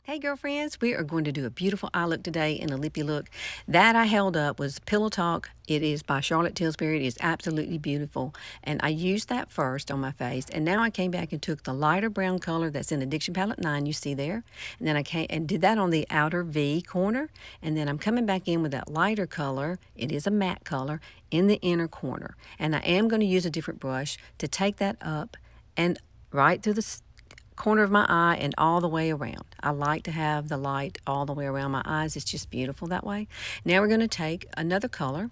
Hey girlfriends, we are going to do a beautiful eye look today in a lippy look. That I held up was Pillow Talk. It is by Charlotte Tilbury. It is absolutely beautiful. And I used that first on my face. And now I came back and took the lighter brown color that's in Addiction Palette 9, you see there. And then I came and did that on the outer V corner. And then I'm coming back in with that lighter color. It is a matte color in the inner corner. And I am going to use a different brush to take that up and right through the corner of my eye and all the way around. I like to have the light all the way around my eyes. It's just beautiful that way. Now we're going to take another color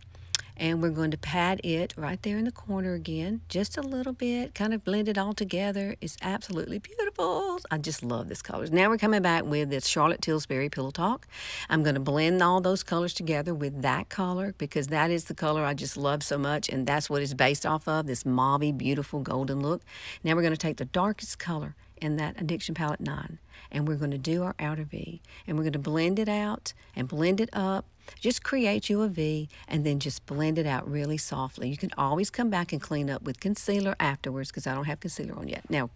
and we're going to pat it right there in the corner again, just a little bit, kind of blend it all together. It's absolutely beautiful. I just love this color. Now we're coming back with this Charlotte Tilbury Pillow Talk. I'm going to blend all those colors together with that color because that is the color I just love so much, and that's what it's based off of, this mauvey, beautiful golden look. Now we're going to take the darkest color in that Addiction Palette 9, and we're going to do our outer V, and we're going to blend it out and blend it up. Just create you a V and then just blend it out really softly. You can always come back and clean up with concealer afterwards because I don't have concealer on yet. Now,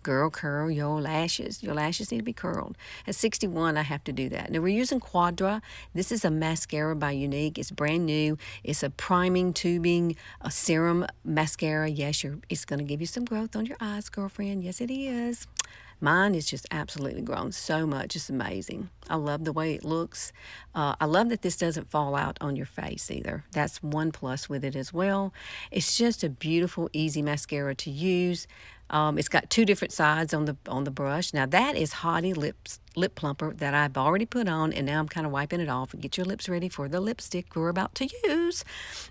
girl, curl your lashes. Your lashes need to be curled. At 61, I have to do that. Now, we're using Quadra. This is a mascara by Younique. It's brand new. It's a priming, tubing, a serum mascara. Yes, it's going to give you some growth on your eyes, girlfriend. Yes, it is. Mine is just absolutely grown so much. It's amazing. I love the way it looks. I love that this doesn't fall out on your face either. That's one plus with it as well. It's just a beautiful, easy mascara to use. It's got two different sides on the brush. Now that is Hottie Lip Plumper that I've already put on, and now I'm kind of wiping it off. Get your lips ready for the lipstick we're about to use.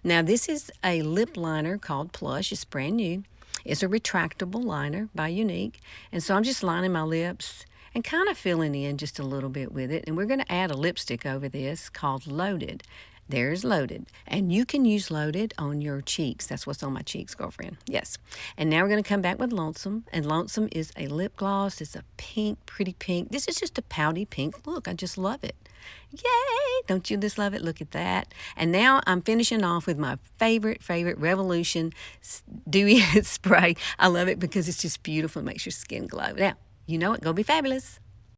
Now this is a lip liner called Plush. It's brand new. It's a retractable liner by Younique. And so I'm just lining my lips and kind of filling in just a little bit with it. And we're going to add a lipstick over this called Loaded. There's Loaded. And you can use Loaded on your cheeks. That's what's on my cheeks, girlfriend. Yes. And now we're going to come back with Lonesome. And Lonesome is a lip gloss. It's a pink, pretty pink. This is just a pouty pink look. I just love it. Yay! Don't you just love it? Look at that. And now I'm finishing off with my favorite Revolution Dewy Spray. I love it because it's just beautiful. It makes your skin glow. Now, you know it. Go be fabulous.